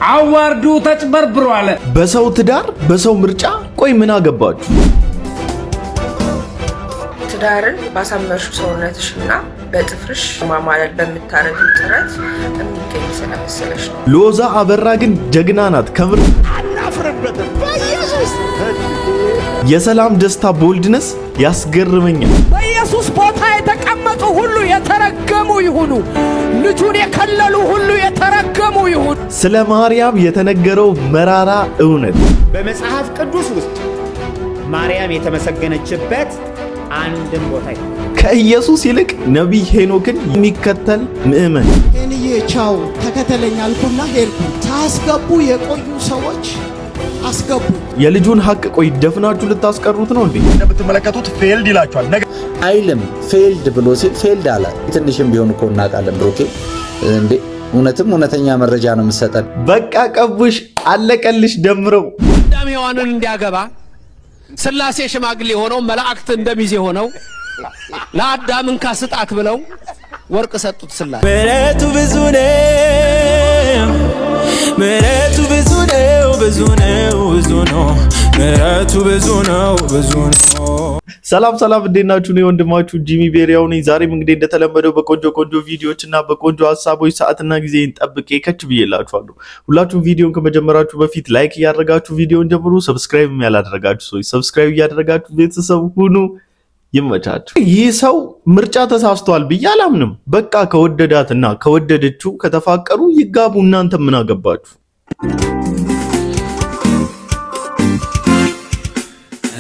አዋርዱ ተጭበርብሯል። በሰው ትዳር በሰው ምርጫ ቆይ ምን አገባችሁ? ትዳርን ባሳመርሹ ሰውነትሽና በጥፍርሽ ማማለል በምታረጊ ጥረት የሚገኝ ስለመሰለሽ ነው። ሎዛ አበራ ግን ጀግና ናት። ከምር አናፍርበትም። በኢየሱስ የሰላም ደስታ ቦልድነስ ያስገርመኛል። በኢየሱስ ቦታ የተቀመጡ ሁሉ የተረገሙ ይሁኑ። ልጁን የከለሉ ሁሉ የተረገሙ ይሁኑ። ስለ ማርያም የተነገረው መራራ እውነት በመጽሐፍ ቅዱስ ውስጥ ማርያም የተመሰገነችበት አንድም ቦታ የለም። ከኢየሱስ ይልቅ ነቢይ ሄኖክን የሚከተል ምእመን ሄንዬ ቻው ተከተለኝ አልኩና ሄድኩ። ሳስገቡ የቆዩ ሰዎች አስገቡ። የልጁን ሐቅ ቆይ ደፍናችሁ ልታስቀሩት ነው እንዴ? እንደምትመለከቱት ፌልድ ይላችኋል። ነገር አይልም ፌልድ ብሎ ሲል ፌልድ አለ። ትንሽም ቢሆን እኮ እናውቃለን ብሮኬ እንዴ። እውነትም እውነተኛ መረጃ ነው የምትሰጠን። በቃ ቀቡሽ አለቀልሽ ደምረው አዳም ሔዋንን እንዲያገባ ስላሴ ሽማግሌ ሆነው መላእክት እንደሚዜ ሆነው ለአዳም እንካ ስጣት ብለው ወርቅ ሰጡት። ስላሴ ምሕረቱ ብዙ ነው፣ ምሕረቱ ብዙ ነው፣ ብዙ ነው፣ ብዙ ነው፣ ምሕረቱ ብዙ ነው፣ ብዙ ነው። ሰላም ሰላም፣ እንዴት ናችሁ? እኔ ወንድማችሁ ጂሚ ቤሪያው ነኝ። ዛሬም እንግዲህ እንደተለመደው በቆንጆ ቪዲዮዎች እና በቆንጆ ሐሳቦች ሰዓትና ጊዜን ጠብቄ ከች ብዬላችኋለሁ። ሁላችሁም ቪዲዮን ከመጀመራችሁ በፊት ላይክ እያደረጋችሁ ቪዲዮን ጀምሩ። ሰብስክራይብ ያላደረጋችሁ ሰዎች ሰብስክራይብ እያደረጋችሁ ቤተሰብ ሁኑ። ይመቻችሁ። ይህ ሰው ምርጫ ተሳስቷል ብዬ አላምንም። በቃ ከወደዳትና ከወደደችው ከተፋቀሩ ይጋቡ። እናንተ ምን አገባችሁ?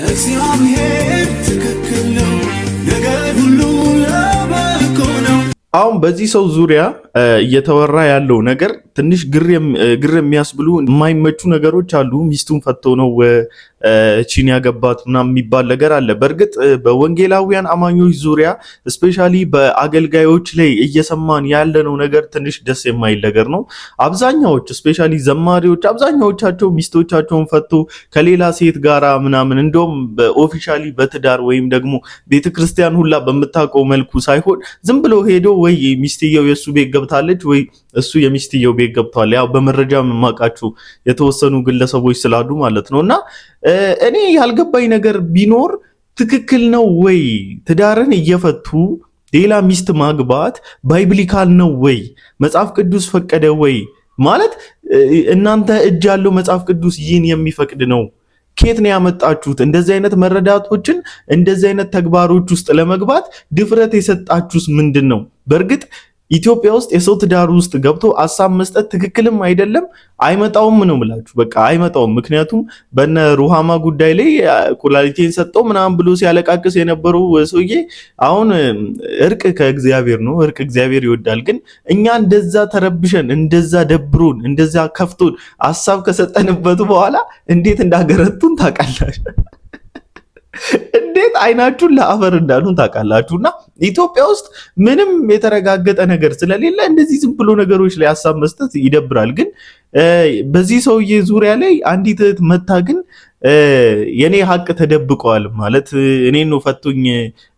እግዚአብሔር ትክክል ነው፣ ነገር ሁሉ ለበጎ ነው። አሁን በዚህ ሰው ዙሪያ እየተወራ ያለው ነገር ትንሽ ግር የሚያስብሉ የማይመቹ ነገሮች አሉ። ሚስቱን ፈቶ ነው ቺን ያገባት ምናምን የሚባል ነገር አለ። በእርግጥ በወንጌላውያን አማኞች ዙሪያ ስፔሻሊ በአገልጋዮች ላይ እየሰማን ያለነው ነገር ትንሽ ደስ የማይል ነገር ነው። አብዛኛዎች ስፔሻሊ ዘማሪዎች አብዛኛዎቻቸው ሚስቶቻቸውን ፈቶ ከሌላ ሴት ጋራ ምናምን እንደውም በኦፊሻሊ በትዳር ወይም ደግሞ ቤተክርስቲያን ሁላ በምታውቀው መልኩ ሳይሆን ዝም ብሎ ሄዶ ወይ ሚስትየው የሱ ቤት ገብታለች ወይ እሱ የሚስትየው ቤት ገብቷል። ያው በመረጃ የማውቃቸው የተወሰኑ ግለሰቦች ስላሉ ማለት ነውና እኔ ያልገባኝ ነገር ቢኖር ትክክል ነው ወይ ትዳርን እየፈቱ ሌላ ሚስት ማግባት ባይብሊካል ነው ወይ? መጽሐፍ ቅዱስ ፈቀደ ወይ? ማለት እናንተ እጅ ያለው መጽሐፍ ቅዱስ ይህን የሚፈቅድ ነው? ከየት ነው ያመጣችሁት? እንደዚህ አይነት መረዳቶችን እንደዚህ አይነት ተግባሮች ውስጥ ለመግባት ድፍረት የሰጣችሁስ ምንድን ነው? በእርግጥ ኢትዮጵያ ውስጥ የሰው ትዳር ውስጥ ገብቶ ሐሳብ መስጠት ትክክልም አይደለም፣ አይመጣውም ነው የምላችሁ። በቃ አይመጣውም። ምክንያቱም በነ ሩሃማ ጉዳይ ላይ ኩላሊቴን ሰጠው ምናምን ብሎ ሲያለቃቅስ የነበረው ሰውዬ አሁን እርቅ ከእግዚአብሔር ነው፣ እርቅ እግዚአብሔር ይወዳል። ግን እኛ እንደዛ ተረብሸን እንደዛ ደብሮን እንደዛ ከፍቶን ሐሳብ ከሰጠንበት በኋላ እንዴት እንዳገረቱን ታውቃላችሁ። እንዴት አይናችሁን ለአፈር እንዳሉን ታውቃላችሁና ኢትዮጵያ ውስጥ ምንም የተረጋገጠ ነገር ስለሌለ እንደዚህ ዝም ብሎ ነገሮች ላይ ሐሳብ መስጠት ይደብራል። ግን በዚህ ሰውዬ ዙሪያ ላይ አንዲት እህት መታ ግን የኔ ሐቅ ተደብቀዋል ማለት እኔን ነው ፈቶኝ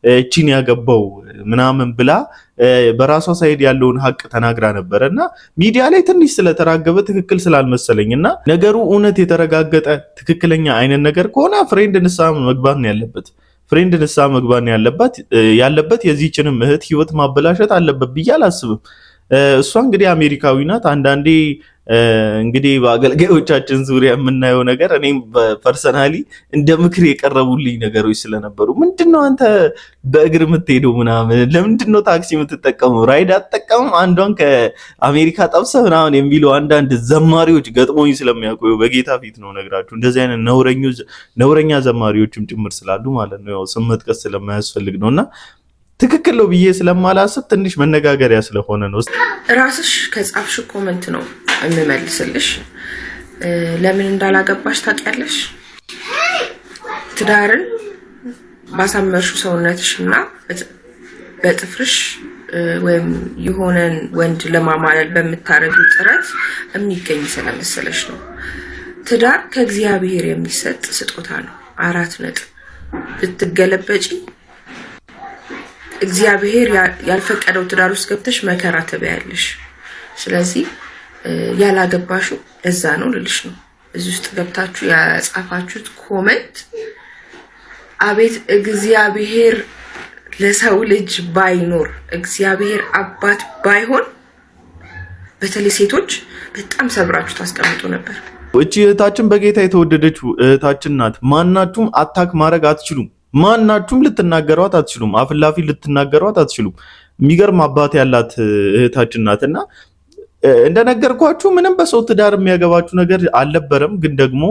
እቺን ያገባው ምናምን ብላ በራሷ ሳይድ ያለውን ሐቅ ተናግራ ነበርና ሚዲያ ላይ ትንሽ ስለተራገበ ትክክል ስላልመሰለኝና ነገሩ እውነት የተረጋገጠ ትክክለኛ አይነት ነገር ከሆነ ፍሬንድ ንስሐ መግባት ነው ያለበት። ፍሬንድ ንስሐ መግባት ነው ያለበት። የዚህችንም እህት ህይወት ማበላሸት አለበት ብዬ አላስብም። እሷ እንግዲህ አሜሪካዊ ናት። አንዳንዴ እንግዲህ በአገልጋዮቻችን ዙሪያ የምናየው ነገር እኔም ፐርሰናሊ እንደ ምክር የቀረቡልኝ ነገሮች ስለነበሩ ምንድነው አንተ በእግር የምትሄደው ምናምን ለምንድነው ታክሲ የምትጠቀመው ራይድ አትጠቀምም አንዷን ከአሜሪካ ጠብሰህ ምናምን የሚሉ አንዳንድ ዘማሪዎች ገጥሞኝ ስለሚያውቁ በጌታ ፊት ነው ነግራችሁ። እንደዚህ አይነት ነውረኛ ዘማሪዎችም ጭምር ስላሉ ማለት ነው። ያው ስም መጥቀስ ስለማያስፈልግ ነውና ትክክል ነው ብዬ ስለማላስብ ትንሽ መነጋገሪያ ስለሆነ ነው። ራስሽ ከጻፍሽ ኮሜንት ነው የምመልስልሽ። ለምን እንዳላገባሽ ታውቂያለሽ? ትዳርን ባሳመርሹ ሰውነትሽና በጥፍርሽ ወይም የሆነን ወንድ ለማማለል በምታረጊው ጥረት የሚገኝ ስለመሰለሽ ነው። ትዳር ከእግዚአብሔር የሚሰጥ ስጦታ ነው። 4 ነጥብ። ልትገለበጪ እግዚአብሔር ያልፈቀደው ትዳር ውስጥ ገብተሽ መከራ ትበያለሽ። ስለዚህ ያላገባሽው እዛ ነው ልልሽ ነው። እዚህ ውስጥ ገብታችሁ ያጻፋችሁት ኮሜንት አቤት እግዚአብሔር ለሰው ልጅ ባይኖር እግዚአብሔር አባት ባይሆን በተለይ ሴቶች በጣም ሰብራችሁ ታስቀምጡ ነበር። እቺ እህታችን በጌታ የተወደደች እህታችን ናት። ማናችሁም አታክ ማድረግ አትችሉም። ማናችሁም ልትናገሯት አትችሉም። አፍላፊ ልትናገሯት አትችሉም። የሚገርም አባት ያላት እህታችን ናትና እንደነገርኳችሁ ምንም በሰው ትዳር የሚያገባችሁ ነገር አልነበረም። ግን ደግሞ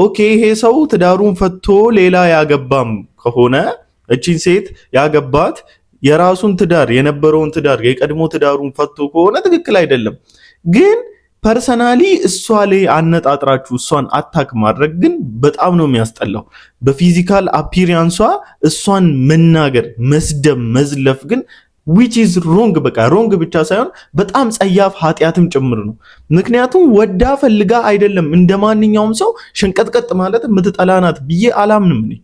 ኦኬ ይሄ ሰው ትዳሩን ፈቶ ሌላ ያገባም ከሆነ እቺን ሴት ያገባት የራሱን ትዳር የነበረውን ትዳር የቀድሞ ትዳሩን ፈቶ ከሆነ ትክክል አይደለም። ግን ፐርሰናሊ እሷ ላይ አነጣጥራችሁ እሷን አታክ ማድረግ ግን በጣም ነው የሚያስጠላው። በፊዚካል አፒሪያንሷ እሷን መናገር፣ መስደብ፣ መዝለፍ ግን which is wrong በቃ wrong ብቻ ሳይሆን በጣም ጸያፍ ኃጢያትም ጭምር ነው። ምክንያቱም ወዳ ፈልጋ አይደለም። እንደማንኛውም ሰው ሽንቀጥቀጥ ማለት የምትጠላናት ብዬ አላምንም እኔ።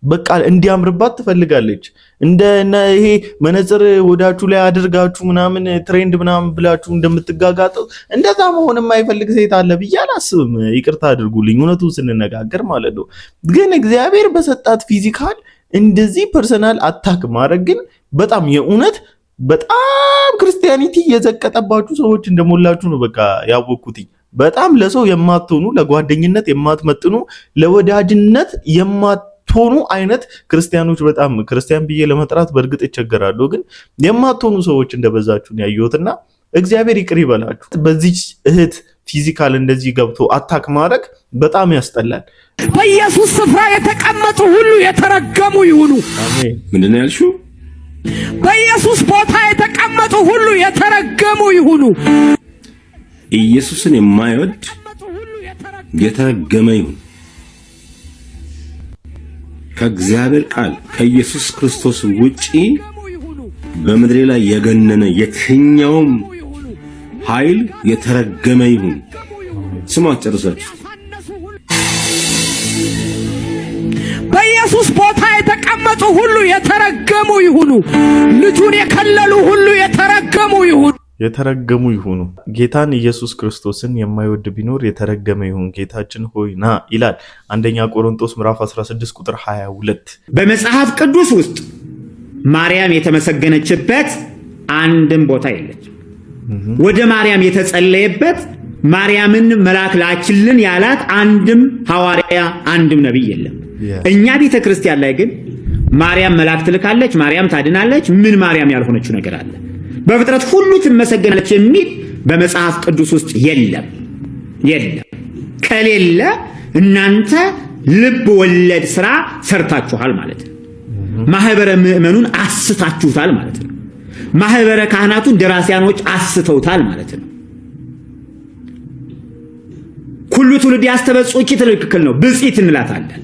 በቃ እንዲያምርባት ትፈልጋለች። ይሄ መነጽር ወዳችሁ ላይ አድርጋችሁ ምናምን ትሬንድ ምናምን ብላችሁ እንደምትጋጋጠው እንደዛ መሆን የማይፈልግ ሴት አለ ብዬ አላስብም። ይቅርታ አድርጉልኝ እውነቱን ስንነጋገር ማለት ነው። ግን እግዚአብሔር በሰጣት ፊዚካል እንደዚህ ፐርሰናል አታክ ማድረግ ግን በጣም የእውነት በጣም ክርስቲያኒቲ የዘቀጠባችሁ ሰዎች እንደሞላችሁ ነው በቃ ያወቅኩት። በጣም ለሰው የማትሆኑ፣ ለጓደኝነት የማትመጥኑ፣ ለወዳጅነት የማትሆኑ አይነት ክርስቲያኖች በጣም ክርስቲያን ብዬ ለመጥራት በእርግጥ ይቸገራሉ። ግን የማትሆኑ ሰዎች እንደበዛችሁ ነው ያየሁትና እግዚአብሔር ይቅር ይበላችሁ። በዚህ እህት ፊዚካል እንደዚህ ገብቶ አታክ ማድረግ በጣም ያስጠላል። በኢየሱስ ስፍራ የተቀመጡ ሁሉ የተረገሙ ይሁኑ። አሜን። ምንድን ነው ያልሽው? በኢየሱስ ቦታ የተቀመጡ ሁሉ የተረገሙ ይሁኑ። ኢየሱስን የማይወድ የተረገመ ይሁን። ከእግዚአብሔር ቃል ከኢየሱስ ክርስቶስ ውጪ በምድር ላይ የገነነ የትኛውም ኃይል የተረገመ ይሁን። ስሟት ጨርሳችሁ። በኢየሱስ ቦታ የተቀመጡ ሁሉ የተረገሙ ይሁኑ። ልጁን የከለሉ ሁሉ የተረገሙ ይሁኑ። የተረገሙ ይሁኑ። ጌታን ኢየሱስ ክርስቶስን የማይወድ ቢኖር የተረገመ ይሁን። ጌታችን ሆይ ና ይላል አንደኛ ቆሮንቶስ ምዕራፍ 16 ቁጥር 22። በመጽሐፍ ቅዱስ ውስጥ ማርያም የተመሰገነችበት አንድም ቦታ የለች። ወደ ማርያም የተጸለየበት ማርያምን መልአክ ላኪልን ያላት አንድም ሐዋርያ አንድም ነብይ የለም። እኛ ቤተ ክርስቲያን ላይ ግን ማርያም መልአክ ትልካለች፣ ማርያም ታድናለች። ምን ማርያም ያልሆነችው ነገር አለ? በፍጥረት ሁሉ ትመሰገናለች የሚል በመጽሐፍ ቅዱስ ውስጥ የለም። ከሌለ እናንተ ልብ ወለድ ስራ ሰርታችኋል ማለት ነው። ማህበረ ምእመኑን አስታችሁታል ማለት ነው። ማህበረ ካህናቱን ደራሲያኖች አስተውታል ማለት ነው። ሁሉ ትውልድ ያስተበጾች ትክክል ነው። ብጽዕት እንላታለን፣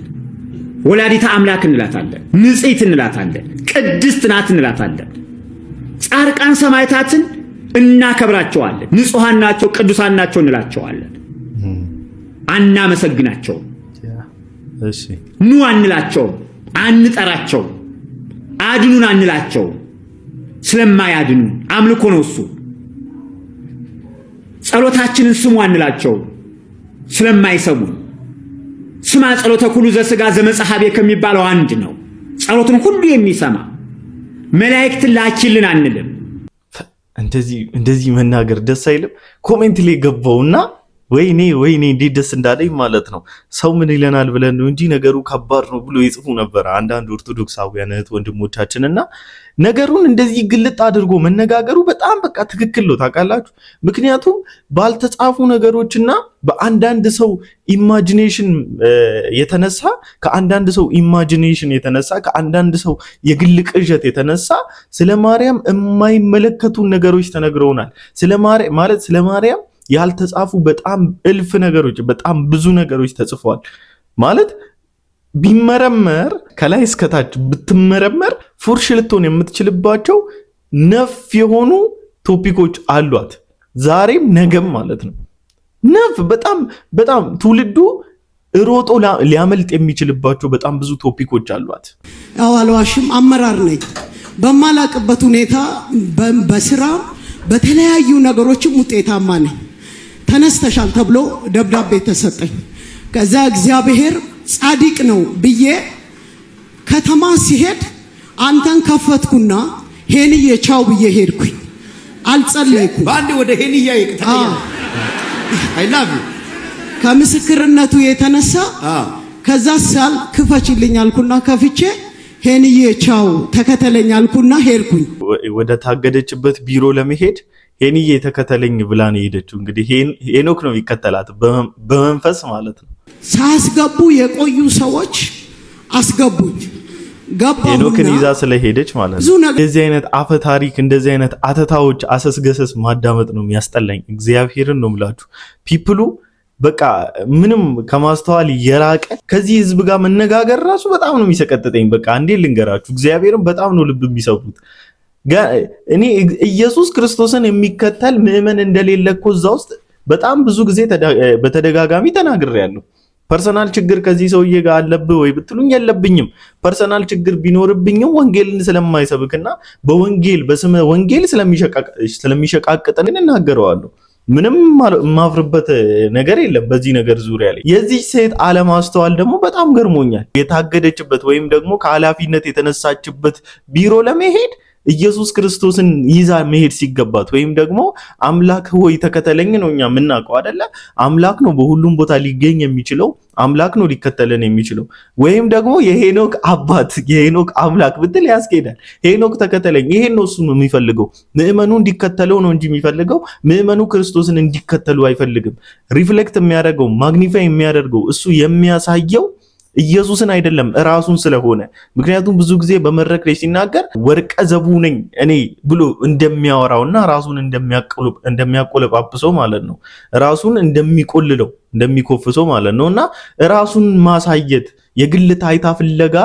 ወላዲተ አምላክ እንላታለን፣ ንጽሕት እንላታለን፣ ቅድስት ናት እንላታለን። ጻድቃን ሰማዕታትን እናከብራቸዋለን። ንጹሃን ናቸው፣ ቅዱሳን ናቸው እንላቸዋለን። አናመሰግናቸው፣ ኑ አንላቸው፣ አንጠራቸው፣ አድኑን አንላቸው። ስለማያድኑ አምልኮ ነው እሱ። ጸሎታችንን ስሙ አንላቸው ስለማይሰሙ። ስማ ጸሎተ ኩሉ ዘሥጋ ዘመጽሐቤ ከሚባለው አንድ ነው። ጸሎትን ሁሉ የሚሰማ መላእክትን ላኪልን አንልም። እንደዚህ መናገር ደስ አይልም። ኮሜንት ላይ ገባውና ወይኔ እንዴት ደስ እንዳለኝ ማለት ነው። ሰው ምን ይለናል ብለን ነው እንጂ ነገሩ ከባድ ነው ብሎ ይጽፉ ነበር አንዳንድ ኦርቶዶክሳውያን እህት ወንድሞቻችንና ነገሩን እንደዚህ ግልጥ አድርጎ መነጋገሩ በጣም በቃ ትክክል ነው ታውቃላችሁ። ምክንያቱም ባልተጻፉ ነገሮችና በአንዳንድ ሰው ኢማጂኔሽን የተነሳ ከአንዳንድ ሰው የግል ቅዠት የተነሳ ስለ ማርያም የማይመለከቱ ነገሮች ተነግረውናል። ስለ ማርያም ያልተጻፉ በጣም እልፍ ነገሮች በጣም ብዙ ነገሮች ተጽፈዋል። ማለት ቢመረመር ከላይ እስከታች ብትመረመር ፉርሽ ልትሆን የምትችልባቸው ነፍ የሆኑ ቶፒኮች አሏት። ዛሬም ነገም ማለት ነው። ነፍ በጣም ትውልዱ ሮጦ ሊያመልጥ የሚችልባቸው በጣም ብዙ ቶፒኮች አሏት። አልዋሽም፣ አመራር ነኝ። በማላቅበት ሁኔታ በስራ በተለያዩ ነገሮችም ውጤታማ ነኝ። ተነስተሻል ተብሎ ደብዳቤ ተሰጠኝ። ከዛ እግዚአብሔር ጻድቅ ነው ብዬ ከተማ ሲሄድ አንተን ከፈትኩና ሄንዬ ቻው ብዬ ሄድኩኝ። አልጸለይኩም። ባንዴ ወደ ሄንዬ ይቅተኛ አይ ላቭ ዩ ከምስክርነቱ የተነሳ ከዛ ሳል ክፈችልኝ አልኩና ከፍቼ ሄንዬ ቻው ተከተለኝ አልኩና ሄድኩኝ። ወደ ታገደችበት ቢሮ ለመሄድ ሄንዬ ተከተለኝ ብላ ነው የሄደችው። እንግዲህ ሄኖክ ነው የሚከተላት በመንፈስ ማለት ነው። ሳስገቡ የቆዩ ሰዎች አስገቡኝ። ሄኖክን ይዛ ስለሄደች ማለት ነው። እንደዚህ አይነት አፈ ታሪክ እንደዚህ አይነት አተታዎች አሰስገሰስ ማዳመጥ ነው የሚያስጠላኝ። እግዚአብሔርን ነው የምላችሁ። ፒፕሉ በቃ ምንም ከማስተዋል የራቀ ከዚህ ህዝብ ጋር መነጋገር ራሱ በጣም ነው የሚሰቀጥጠኝ። በቃ እንዴ ልንገራችሁ፣ እግዚአብሔርን በጣም ነው ልብ የሚሰብሩት። እኔ ኢየሱስ ክርስቶስን የሚከተል ምዕመን እንደሌለ እኮ እዛ ውስጥ በጣም ብዙ ጊዜ በተደጋጋሚ ተናግሬያለሁ። ፐርሰናል ችግር ከዚህ ሰውዬ ጋር አለብህ ወይ ብትሉኝ የለብኝም። ፐርሰናል ችግር ቢኖርብኝም ወንጌልን ስለማይሰብክና በወንጌል በስመ ወንጌል ስለሚሸቃቅጠን እናገረዋለሁ። ምንም ማፍርበት ነገር የለም በዚህ ነገር ዙሪያ ላይ። የዚህ ሴት አለማስተዋል ደግሞ በጣም ገርሞኛል። የታገደችበት ወይም ደግሞ ከኃላፊነት የተነሳችበት ቢሮ ለመሄድ ኢየሱስ ክርስቶስን ይዛ መሄድ ሲገባት ወይም ደግሞ አምላክ ሆይ ተከተለኝ ነው እኛ የምናውቀው አይደለ? አምላክ ነው በሁሉም ቦታ ሊገኝ የሚችለው፣ አምላክ ነው ሊከተለን የሚችለው። ወይም ደግሞ የሄኖክ አባት የሄኖክ አምላክ ብትል ያስኬዳል። ሄኖክ ተከተለኝ፣ ይሄን ነው እሱ የሚፈልገው። ምዕመኑ እንዲከተለው ነው እንጂ የሚፈልገው ምዕመኑ ክርስቶስን እንዲከተሉ አይፈልግም። ሪፍሌክት የሚያደርገው ማግኒፋይ የሚያደርገው እሱ የሚያሳየው ኢየሱስን አይደለም ራሱን ስለሆነ። ምክንያቱም ብዙ ጊዜ በመድረክ ላይ ሲናገር ወርቀ ዘቡ ነኝ እኔ ብሎ እንደሚያወራውና ራሱን እንደሚያቆለጳጵሰው ማለት ነው። ራሱን እንደሚቆልለው እንደሚኮፍሰው ማለት ነውና ራሱን ማሳየት የግል ታይታ ፍለጋ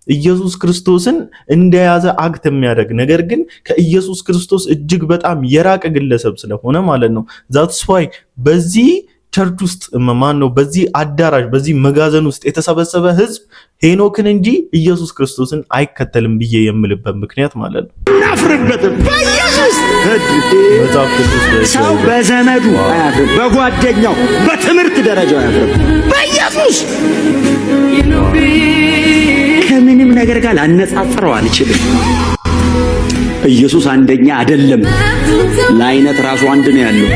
ኢየሱስ ክርስቶስን እንደያዘ አክት የሚያደርግ ነገር ግን ከኢየሱስ ክርስቶስ እጅግ በጣም የራቀ ግለሰብ ስለሆነ ማለት ነው። ዛትስ ዋይ በዚህ ቸርች ውስጥ ማን ነው በዚህ አዳራሽ በዚህ መጋዘን ውስጥ የተሰበሰበ ህዝብ ሄኖክን እንጂ ኢየሱስ ክርስቶስን አይከተልም ብዬ የምልበት ምክንያት ማለት ነው። አፍርበትም በኢየሱስ ሰው በዘመዱ አያፍርም፣ በጓደኛው በትምህርት ደረጃው አያፍርም። በኢየሱስ ከምንም ነገር ጋር ላነጻጽረው አልችልም። ኢየሱስ አንደኛ አይደለም፣ ለአይነት ራሱ አንድ ነው ያለው።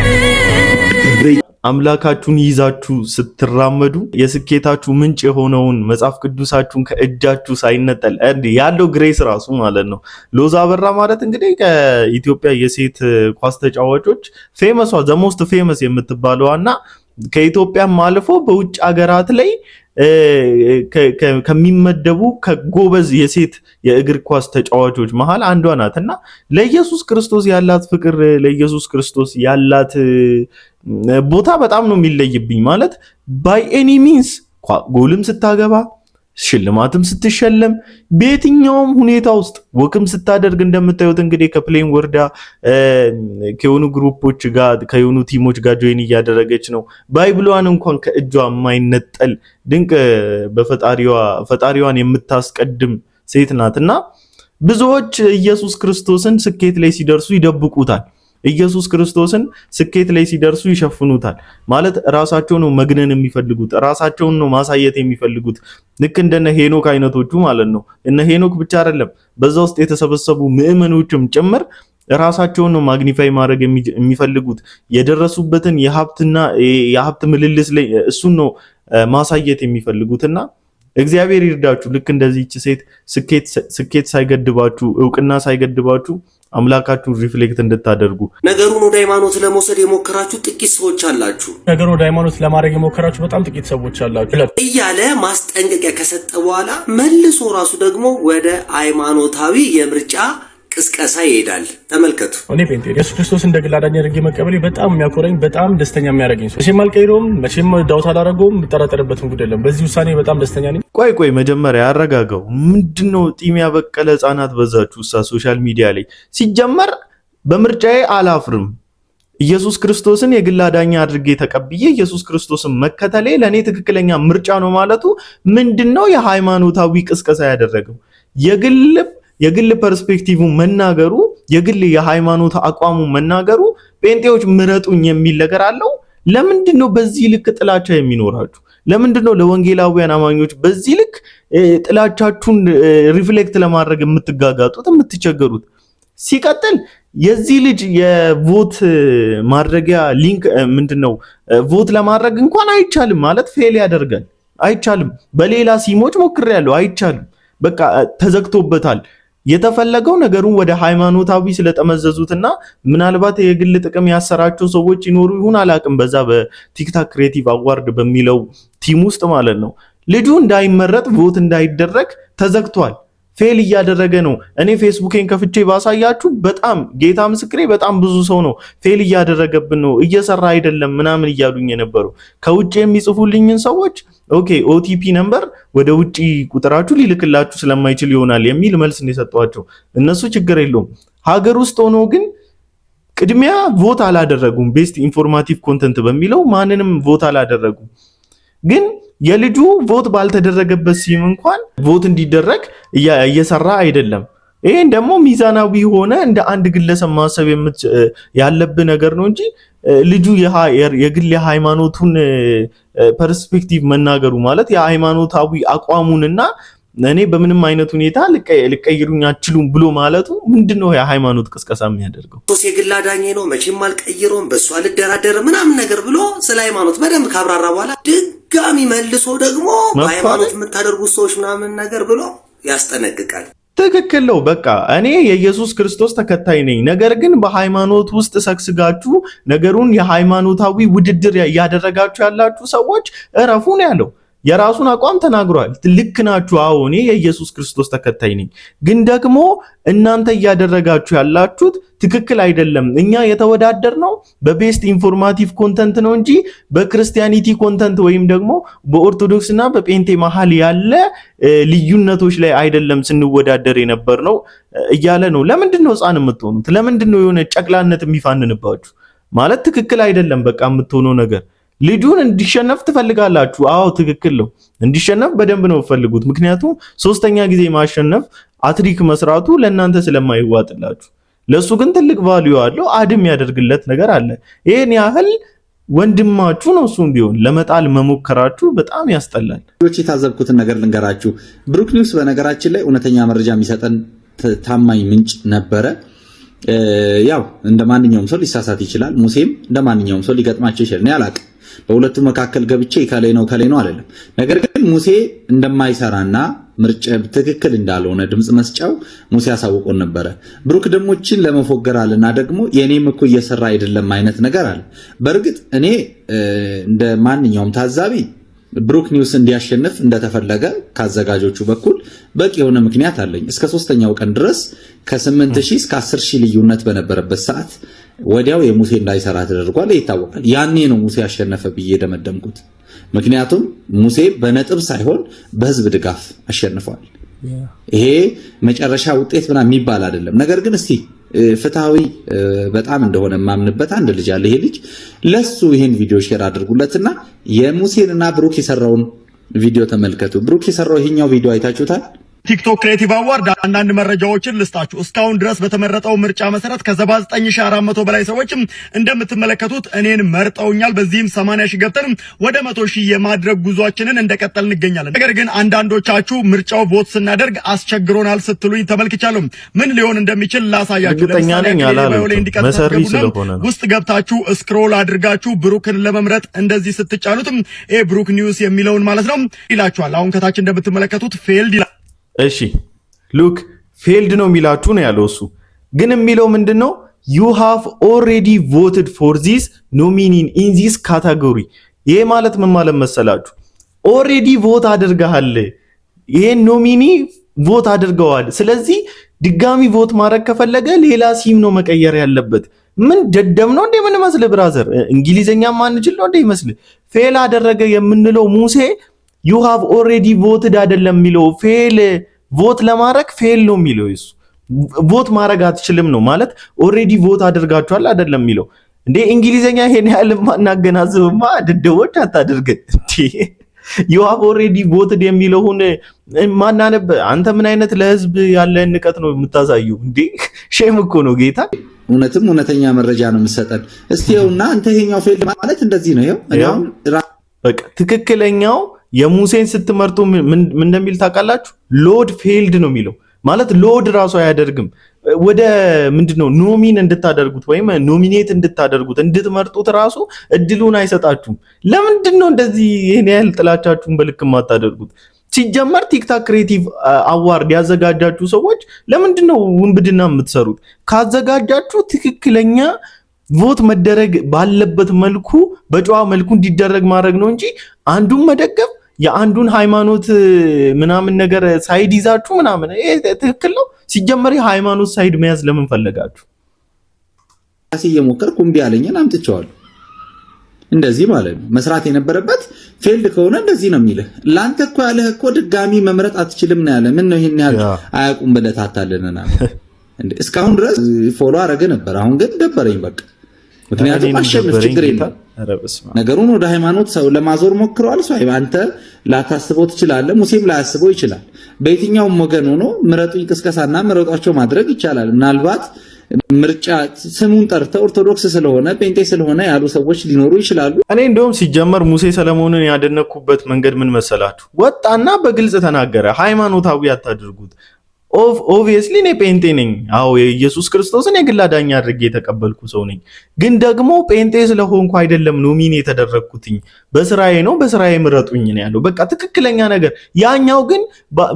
አምላካችሁን ይዛችሁ ስትራመዱ የስኬታችሁ ምንጭ የሆነውን መጽሐፍ ቅዱሳችሁን ከእጃችሁ ሳይነጠል ያለው ግሬስ ራሱ ማለት ነው። ሎዛ አበራ ማለት እንግዲህ ከኢትዮጵያ የሴት ኳስ ተጫዋቾች ፌመሷ ዘ ሞስት ፌመስ የምትባለዋና ከኢትዮጵያም አልፎ በውጭ ሀገራት ላይ ከሚመደቡ ከጎበዝ የሴት የእግር ኳስ ተጫዋቾች መሃል አንዷ ናትና ለኢየሱስ ክርስቶስ ያላት ፍቅር ለኢየሱስ ክርስቶስ ያላት ቦታ በጣም ነው የሚለይብኝ። ማለት ባይ ኤኒ ሚንስ ጎልም ስታገባ ሽልማትም ስትሸለም በየትኛውም ሁኔታ ውስጥ ወክም ስታደርግ እንደምታዩት እንግዲህ ከፕሌን ወርዳ ከሆኑ ግሩፖች ጋር ከሆኑ ቲሞች ጋር ጆይን እያደረገች ነው። ባይብሏን እንኳን ከእጇ የማይነጠል ድንቅ ፈጣሪዋን የምታስቀድም ሴት ናትና ብዙዎች ኢየሱስ ክርስቶስን ስኬት ላይ ሲደርሱ ይደብቁታል። ኢየሱስ ክርስቶስን ስኬት ላይ ሲደርሱ ይሸፍኑታል። ማለት ራሳቸው ነው መግነን የሚፈልጉት፣ ራሳቸውን ነው ማሳየት የሚፈልጉት። ልክ እንደነ ሄኖክ አይነቶቹ ማለት ነው። እነ ሄኖክ ብቻ አይደለም በዛ ውስጥ የተሰበሰቡ ምዕመኖችም ጭምር ራሳቸውን ነው ማግኒፋይ ማድረግ የሚፈልጉት። የደረሱበትን የሀብት ምልልስ ላይ እሱን ነው ማሳየት የሚፈልጉትና እግዚአብሔር ይርዳችሁ። ልክ እንደዚህች ሴት ስኬት ሳይገድባችሁ እውቅና ሳይገድባችሁ አምላካችሁን ሪፍሌክት እንድታደርጉ። ነገሩን ወደ ሃይማኖት ለመውሰድ የሞከራችሁ ጥቂት ሰዎች አላችሁ። ነገሩን ወደ ሃይማኖት ለማድረግ የሞከራችሁ በጣም ጥቂት ሰዎች አላችሁ እያለ ማስጠንቀቂያ ከሰጠ በኋላ መልሶ ራሱ ደግሞ ወደ ሃይማኖታዊ የምርጫ ቅስቀሳ ይሄዳል። ተመልከቱ። እኔ ጴንጤ ኢየሱስ ክርስቶስ እንደ ግል አዳኝ አድርጌ መቀበሌ በጣም የሚያኮረኝ በጣም ደስተኛ የሚያደርገኝ ሰው መቼም አልቀይረውም፣ መቼም ዳውት አላደረገውም፣ የምጠራጠርበትም ጉዳይ የለም። በዚህ ውሳኔ በጣም ደስተኛ ነኝ። ቆይ መጀመሪያ ያረጋጋው ምንድነው? ጢም ያበቀለ ህፃናት በዛችሁ ሶሻል ሚዲያ ላይ። ሲጀመር በምርጫዬ አላፍርም። ኢየሱስ ክርስቶስን የግል አዳኝ አድርጌ ተቀብዬ ኢየሱስ ክርስቶስን መከተሌ ለኔ ትክክለኛ ምርጫ ነው ማለቱ ምንድነው? የሃይማኖታዊ ቅስቀሳ ያደረገው የግል ፐርስፔክቲቭ መናገሩ የግል የሃይማኖት አቋሙ መናገሩ ጴንጤዎች ምረጡኝ የሚል ነገር አለው። ለምንድነው በዚህ ልክ ጥላቻ የሚኖራችሁ? ለምንድነው ለወንጌላውያን አማኞች በዚህ ልክ ጥላቻችሁን ሪፍሌክት ለማድረግ የምትጋጋጡት የምትቸገሩት? ሲቀጥል የዚህ ልጅ የቮት ማድረጊያ ሊንክ ምንድነው? ቮት ለማድረግ እንኳን አይቻልም ማለት ፌል ያደርጋል። አይቻልም። በሌላ ሲሞች ሞክሬያለሁ፣ አይቻልም። በቃ ተዘግቶበታል። የተፈለገው ነገሩን ወደ ሃይማኖታዊ ስለጠመዘዙትና ምናልባት የግል ጥቅም ያሰራቸው ሰዎች ይኖሩ ይሁን አላቅም፣ በዛ በቲክታክ ክሬቲቭ አዋርድ በሚለው ቲም ውስጥ ማለት ነው። ልጁ እንዳይመረጥ ቮት እንዳይደረግ ተዘግቷል። ፌል እያደረገ ነው። እኔ ፌስቡኬን ከፍቼ ባሳያችሁ በጣም ጌታ ምስክሬ በጣም ብዙ ሰው ነው ፌል እያደረገብን ነው እየሰራ አይደለም ምናምን እያሉኝ የነበሩ ከውጭ የሚጽፉልኝን ሰዎች ኦኬ ኦቲፒ ነምበር ወደ ውጪ ቁጥራችሁ ሊልክላችሁ ስለማይችል ይሆናል የሚል መልስ ነው የሰጧቸው። እነሱ ችግር የለውም። ሀገር ውስጥ ሆኖ ግን ቅድሚያ ቮት አላደረጉም። ቤስት ኢንፎርማቲቭ ኮንተንት በሚለው ማንንም ቮት አላደረጉም። ግን የልጁ ቮት ባልተደረገበት ሲም እንኳን ቮት እንዲደረግ እየሰራ አይደለም። ይሄን ደግሞ ሚዛናዊ ሆነ እንደ አንድ ግለሰብ ማሰብ ያለብህ ነገር ነው እንጂ ልጁ የግል የሃይማኖቱን ፐርስፔክቲቭ መናገሩ ማለት የሃይማኖታዊ አቋሙንና እኔ በምንም አይነት ሁኔታ ልቀይሩኝ አትችሉም ብሎ ማለቱ ምንድነው የሃይማኖት ቅስቀሳ የሚያደርገው? የግል አዳኜ ነው መቼም አልቀይሮም በሷ ልደራደር ምናምን ነገር ብሎ ስለ ሃይማኖት በደንብ ካብራራ በኋላ ድጋሚ መልሶ ደግሞ ሃይማኖት የምታደርጉት ሰዎች ምናምን ነገር ብሎ ያስጠነቅቃል። ትክክል ነው። በቃ እኔ የኢየሱስ ክርስቶስ ተከታይ ነኝ፣ ነገር ግን በሃይማኖት ውስጥ ሰክስጋችሁ ነገሩን የሃይማኖታዊ ውድድር ያደረጋችሁ ያላችሁ ሰዎች እረፉ ነው ያለው። የራሱን አቋም ተናግሯል። ልክ ናችሁ። አዎ እኔ የኢየሱስ ክርስቶስ ተከታይ ነኝ፣ ግን ደግሞ እናንተ እያደረጋችሁ ያላችሁት ትክክል አይደለም። እኛ የተወዳደርነው በቤስት ኢንፎርማቲቭ ኮንተንት ነው እንጂ በክርስቲያኒቲ ኮንተንት ወይም ደግሞ በኦርቶዶክስ እና በጴንቴ መሀል ያለ ልዩነቶች ላይ አይደለም ስንወዳደር የነበርነው እያለ ነው። ለምንድን ነው ሕፃን የምትሆኑት? ለምንድን ነው የሆነ ጨቅላነት የሚፋንንባችሁ? ማለት ትክክል አይደለም በቃ የምትሆነው ነገር። ልጁን እንዲሸነፍ ትፈልጋላችሁ? አዎ ትክክል ነው። እንዲሸነፍ በደንብ ነው ፈልጉት። ምክንያቱም ሶስተኛ ጊዜ ማሸነፍ አትሪክ መስራቱ ለእናንተ ስለማይዋጥላችሁ፣ ለሱ ግን ትልቅ ቫልዩ አለው። አድም ያደርግለት ነገር አለ። ይሄን ያህል ወንድማችሁ ነው እሱም ቢሆን ለመጣል መሞከራችሁ በጣም ያስጠላል። የታዘብኩትን ነገር ልንገራችሁ። ብሩክ ኒውስ በነገራችን ላይ እውነተኛ መረጃ የሚሰጠን ታማኝ ምንጭ ነበረ። ያው እንደ ማንኛውም ሰው ሊሳሳት ይችላል። ሙሴም እንደ ማንኛውም ሰው ሊገጥማቸው ይችላል። እኔ አላቅም። በሁለቱ መካከል ገብቼ ከላይ ነው አይደለም። ነገር ግን ሙሴ እንደማይሰራና ምርጫ ትክክል እንዳልሆነ ድምጽ መስጫው ሙሴ ያሳውቆን ነበረ። ብሩክ ደሞችን ለመፎገር አለና ደግሞ የኔም እኮ እየሰራ አይደለም አይነት ነገር አለ። በእርግጥ እኔ እንደ ማንኛውም ታዛቢ ብሩክ ኒውስ እንዲያሸንፍ እንደተፈለገ ካዘጋጆቹ በኩል በቂ የሆነ ምክንያት አለኝ። እስከ 3ኛው ቀን ድረስ ከ8000 እስከ 10000 ልዩነት በነበረበት ሰዓት ወዲያው የሙሴ እንዳይሰራ ተደርጓል። ይታወቃል። ያኔ ነው ሙሴ ያሸነፈ ብዬ ደመደምኩት። ምክንያቱም ሙሴ በነጥብ ሳይሆን በህዝብ ድጋፍ አሸንፏል። ይሄ መጨረሻ ውጤት ምናምን የሚባል አይደለም። ነገር ግን እስቲ ፍትሃዊ በጣም እንደሆነ ማምንበት አንድ ልጅ አለ። ይሄ ልጅ ለሱ ይሄን ቪዲዮ ሼር አድርጉለትና የሙሴንና ብሩክ የሰራውን ቪዲዮ ተመልከቱ። ብሩክ የሰራው ይሄኛው ቪዲዮ አይታችሁታል? ቲክቶክ ክሬቲቭ አዋርድ አንዳንድ መረጃዎችን ልስጣችሁ። እስካሁን ድረስ በተመረጠው ምርጫ መሰረት ከ79400 በላይ ሰዎች እንደምትመለከቱት እኔን መርጠውኛል። በዚህም 80000 ገብተን ወደ 100000 የማድረግ ጉዟችንን እንደቀጠል እንገኛለን። ነገር ግን አንዳንዶቻችሁ ምርጫው ቮት ስናደርግ አስቸግሮናል ስትሉኝ ተመልክቻለሁ። ምን ሊሆን እንደሚችል ላሳያችሁ። ውስጥ ገብታችሁ ስክሮል አድርጋችሁ ብሩክን ለመምረጥ እንደዚህ ስትጫኑትም ብሩክ ኒውስ የሚለውን ማለት ነው ይላችኋል። አሁን ከታች እንደምትመለከቱት ፌልድ ይላል። እሺ ሉክ ፌልድ ነው የሚላችሁ ነው ያለው። እሱ ግን የሚለው ምንድነው? you have already voted for this nominee in this category። ይሄ ማለት ምን ማለት መሰላችሁ? ኦሬዲ ቮት አድርገሃል። ይሄን ኖሚኒ ቮት አድርገዋል። ስለዚህ ድጋሚ ቮት ማድረግ ከፈለገ ሌላ ሲም ነው መቀየር ያለበት። ምን ደደም ነው እንዴ? ምን መስል ብራዘር፣ እንግሊዘኛ ማንችል ነው እንዴ ይመስል? ፌል አደረገ የምንለው ሙሴ you have already voted አይደለም የሚለው። ፌል ቮት ለማድረግ ፌል ነው የሚለው። እሱ ቮት ማድረግ አትችልም ነው ማለት ኦሬዲ ቮት አድርጋችኋል አይደለም የሚለው። እንዴ እንግሊዘኛ ይሄን ያህል ማናገናዝብማ ድደቦች አታድርገን እንዴ። you have already voted የሚለውን ማናነብ አንተ ምን አይነት ለህዝብ ያለ ንቀት ነው የምታሳየው እንዴ? ሼም እኮ ነው ጌታ። እውነትም እውነተኛ መረጃ ነው የምሰጠን። እስቲ ይኸውና አንተ ይሄኛው ፌልድ ማለት እንደዚህ ነው። ይኸው በቃ ትክክለኛው የሙሴን ስትመርጡ ምን እንደሚል ታውቃላችሁ? ሎድ ፌልድ ነው የሚለው ማለት ሎድ ራሱ አያደርግም። ወደ ምንድነው ኖሚን እንድታደርጉት ወይም ኖሚኔት እንድታደርጉት እንድትመርጡት ራሱ እድሉን አይሰጣችሁም። ለምንድነው እንደዚህ ይሄን ያህል ጥላቻችሁን በልክ ማታደርጉት? ሲጀመር ቲክታክ ክሬቲቭ አዋርድ ያዘጋጃችሁ ሰዎች ለምንድነው ውንብድና የምትሰሩት? ካዘጋጃችሁ ትክክለኛ ቮት መደረግ ባለበት መልኩ በጨዋ መልኩ እንዲደረግ ማድረግ ነው እንጂ አንዱን መደገፍ የአንዱን ሃይማኖት ምናምን ነገር ሳይድ ይዛችሁ ምናምን ይሄ ትክክል ነው። ሲጀመር ሃይማኖት ሳይድ መያዝ ለምን ፈለጋችሁ? እየሞከርኩ እምቢ አለኝን አምጥቼዋለሁ። እንደዚህ ማለት ነው መስራት የነበረበት። ፌልድ ከሆነ እንደዚህ ነው የሚልህ። ላንተ እኮ ያለህ እኮ ድጋሚ መምረጥ አትችልም ነው ያለ። ምን ነው ይሄን ያህል አያውቁም ብለህ ታታለና እንዴ? እስካሁን ድረስ ፎሎ አረገ ነበር። አሁን ግን ደበረኝ በቃ። ምክንያቱም አሸንፍ ችግር የለም። ነገሩን ወደ ሃይማኖት ሰው ለማዞር ሞክረዋል። ሰው አንተ ላታስበው ትችላለህ፣ ሙሴም ላያስበው ይችላል። በየትኛውም ወገን ሆኖ ምረጡኝ ቅስቀሳና ምረጧቸው ማድረግ ይቻላል። ምናልባት ምርጫ ስሙን ጠርተው ኦርቶዶክስ ስለሆነ ጴንጤ ስለሆነ ያሉ ሰዎች ሊኖሩ ይችላሉ። እኔ እንደውም ሲጀመር ሙሴ ሰለሞንን ያደነኩበት መንገድ ምን መሰላችሁ? ወጣና በግልጽ ተናገረ። ሃይማኖታዊ አታድርጉት። ኦብቪየስሊ እኔ ጴንጤ ነኝ። አዎ የኢየሱስ ክርስቶስን የግል አዳኝ አድርጌ የተቀበልኩ ሰው ነኝ። ግን ደግሞ ጴንጤ ስለሆንኩ አይደለም ኖሚኔ የተደረግኩትኝ፣ በስራዬ ነው። በስራዬ ምረጡኝ ነው ያለው። በቃ ትክክለኛ ነገር። ያኛው ግን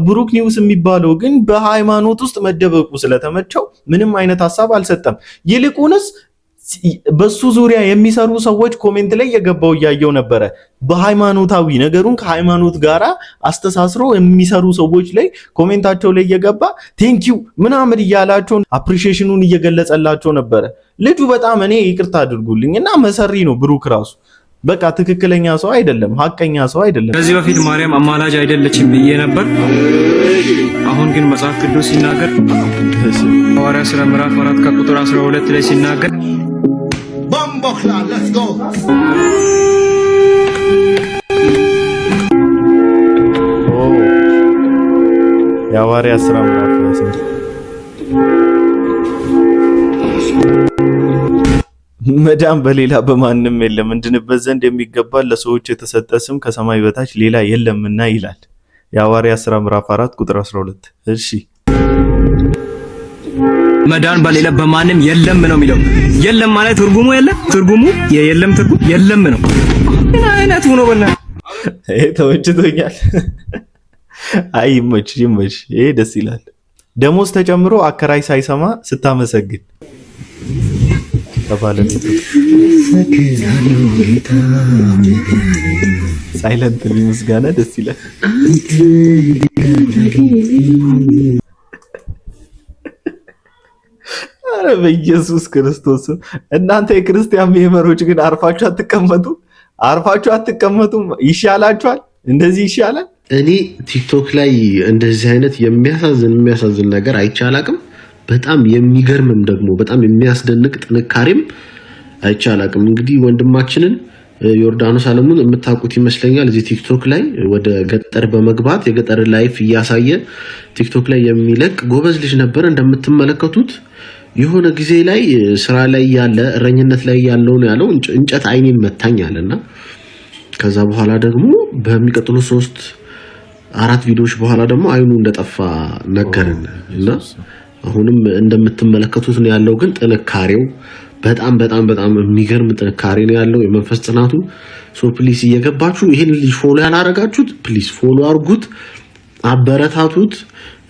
ብሩክ ኒውስ የሚባለው ግን በሃይማኖት ውስጥ መደበቁ ስለተመቸው ምንም አይነት ሐሳብ አልሰጠም። ይልቁንስ በሱ ዙሪያ የሚሰሩ ሰዎች ኮሜንት ላይ የገባው እያየው ነበረ። በሃይማኖታዊ ነገሩን ከሃይማኖት ጋራ አስተሳስሮ የሚሰሩ ሰዎች ላይ ኮሜንታቸው ላይ እየገባ ቴንኪዩ ምናምን እያላቸው አፕሪሺዬሽኑን እየገለጸላቸው ነበረ። ልጁ በጣም እኔ ይቅርታ አድርጉልኝና መሰሪ ነው ብሩክ ራሱ። በቃ ትክክለኛ ሰው አይደለም፣ ሀቀኛ ሰው አይደለም። ከዚህ በፊት ማርያም አማላጅ አይደለችም ብዬ ነበር። አሁን ግን መጽሐፍ ቅዱስ ሲናገር ሐዋርያት ሥራ ምዕራፍ 4 ከቁጥር 12 ላይ ሲናገር የሐዋርያት ሥራ ምዕራፍ 4 መዳን በሌላ በማንም የለም እንድንበት ዘንድ የሚገባ ለሰዎች የተሰጠ ስም ከሰማይ በታች ሌላ የለምና ይላል የሐዋርያት ሥራ ምዕራፍ 4 ቁጥር 12። እሺ መዳን በሌላ በማንም የለም ነው የሚለው። የለም ማለት ትርጉሙ ትርጉሙ የለም ትርጉም የለም ነው። ምን አይነት ሆኖ በላ ይሄ ተወጭቶኛል። አይ ይመች ይሄ ደስ ይላል። ደሞዝ ተጨምሮ አከራይ ሳይሰማ ስታመሰግን ተባለኔ ሳይለንት ምስጋና ደስ ይላል። አረ በኢየሱስ ክርስቶስ እናንተ የክርስቲያን ምዕመኖች ግን አርፋችሁ አትቀመጡም? ይሻላችኋል። እንደዚህ ይሻላል። እኔ ቲክቶክ ላይ እንደዚህ አይነት የሚያሳዝን ነገር አይቻላቅም። በጣም የሚገርምም ደግሞ በጣም የሚያስደንቅ ጥንካሬም አይቻላቅም። እንግዲህ ወንድማችንን ዮርዳኖስ አለሙን የምታውቁት ይመስለኛል። እዚህ ቲክቶክ ላይ ወደ ገጠር በመግባት የገጠር ላይፍ እያሳየ ቲክቶክ ላይ የሚለቅ ጎበዝ ልጅ ነበር። እንደምትመለከቱት የሆነ ጊዜ ላይ ስራ ላይ ያለ እረኝነት ላይ ያለው ነው ያለው እንጨት አይኔን መታኝ አለና ከዛ በኋላ ደግሞ በሚቀጥሉ 3-4 ቪዲዮዎች በኋላ ደግሞ አይኑ እንደጠፋ ነገርን እና አሁንም እንደምትመለከቱት ነው ያለው። ግን ጥንካሬው በጣም የሚገርም ጥንካሬ ነው ያለው፣ የመንፈስ ጽናቱ። ሶ ፕሊስ እየገባችሁ ይሄን ልጅ ፎሎ ያላረጋችሁት ፕሊስ ፎሎ አርጉት፣ አበረታቱት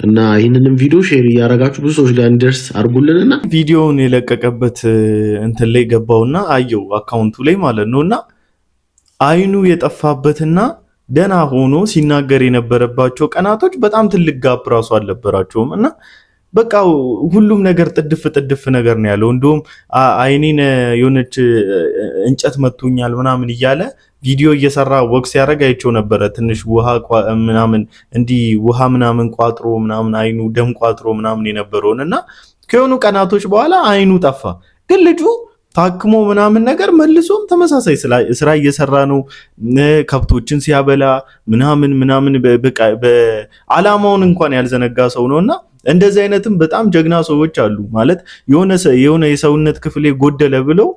እና ይህንንም ቪዲዮ ሼር እያረጋችሁ ብዙ ሰዎች ጋር እንዲደርስ አርጉልንና ቪዲዮውን የለቀቀበት እንትን ላይ ገባውና አየው አካውንቱ ላይ ማለት ነውና አይኑ የጠፋበትና ደና ሆኖ ሲናገር የነበረባቸው ቀናቶች በጣም ትልቅ ጋፕ ራሱ አልነበራቸውም እና በቃ ሁሉም ነገር ጥድፍ ነገር ነው ያለው። እንደውም አይኔን የሆነች እንጨት መቶኛል ምናምን እያለ ቪዲዮ እየሰራ ወክስ ያረጋ አይቸው ነበረ። ትንሽ ውሃ ምናምን እንዲህ ውሃ ምናምን ቋጥሮ ምናምን አይኑ ደም ቋጥሮ ምናምን የነበረውና ከሆኑ ቀናቶች በኋላ አይኑ ጠፋ። ግን ልጁ ታክሞ ምናምን ነገር መልሶም ተመሳሳይ ስራ እየሰራ ነው። ከብቶችን ሲያበላ ምናምን በቃ በአላማውን እንኳን ያልዘነጋ ሰው ነውና እንደዚህ አይነትም በጣም ጀግና ሰዎች አሉ ማለት የሆነ የሰውነት ክፍሌ ጎደለ ብለው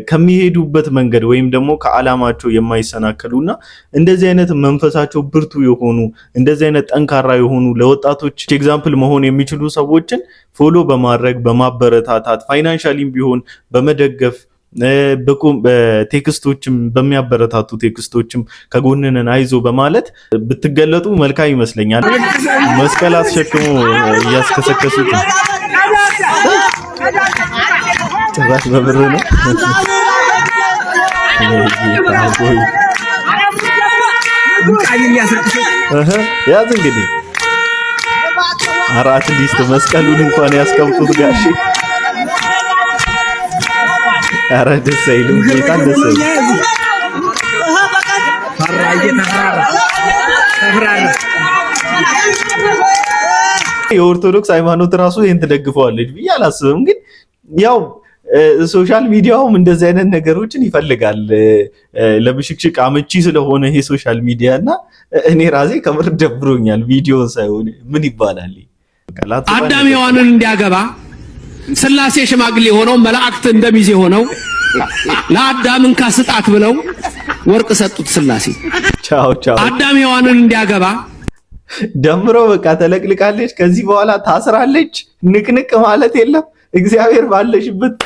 ከሚሄዱበት መንገድ ወይም ደግሞ ከዓላማቸው የማይሰናከሉና እንደዚህ አይነት መንፈሳቸው ብርቱ የሆኑ እንደዚህ አይነት ጠንካራ የሆኑ ለወጣቶች ኤግዛምፕል መሆን የሚችሉ ሰዎችን ፎሎ በማድረግ በማበረታታት ፋይናንሻሊም ቢሆን በመደገፍ በቴክስቶችም በሚያበረታቱ ቴክስቶችም ከጎንነን አይዞ በማለት ብትገለጡ መልካም ይመስለኛል። መስቀል አስሸክሞ እያስከሰከሱት ጭራሽ በብር ነው። ያዝ እንግዲህ አራት ሊስት መስቀሉን እንኳን ያስቀምጡት ጋሼ። ኧረ ደስ አይልም። ጌታ ደስ አይልም። የኦርቶዶክስ ሃይማኖት ራሱ ይሄን ትደግፈዋለች ብዬ አላስብም። ግን ያው ሶሻል ሚዲያውም እንደዚህ አይነት ነገሮችን ይፈልጋል ለብሽክሽቅ አመቺ ስለሆነ ይሄ ሶሻል ሚዲያ እና እኔ ራሴ ከምር ደብሮኛል ቪዲዮን ሳይሆን ምን ይባላል አዳም ሔዋንን እንዲያገባ ስላሴ ሽማግሌ ሆነው መላእክት እንደሚዜ ሆነው ለአዳምን ካስጣት ብለው ወርቅ ሰጡት ስላሴ። ቻው አዳም ሔዋንን እንዲያገባ ደምሮ በቃ ተለቅልቃለች። ከዚህ በኋላ ታስራለች። ንቅንቅ ማለት የለም። እግዚአብሔር ባለሽበት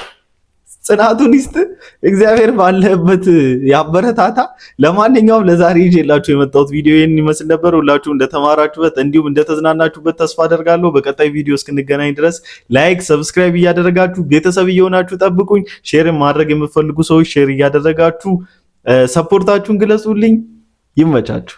ጽናቱን ይስጥ። እግዚአብሔር ባለበት ያበረታታ። ለማንኛውም ለዛሬ ይዤላችሁ የመጣሁት ቪዲዮ ይህን ይመስል ነበር። ሁላችሁ እንደተማራችሁበት እንዲሁም እንደተዝናናችሁበት ተስፋ አደርጋለሁ። በቀጣይ ቪዲዮ እስክንገናኝ ድረስ ላይክ፣ ሰብስክራይብ እያደረጋችሁ ቤተሰብ እየሆናችሁ ጠብቁኝ። ሼር ማድረግ የምትፈልጉ ሰዎች ሼር እያደረጋችሁ ሰፖርታችሁን ግለጹልኝ። ይመቻችሁ።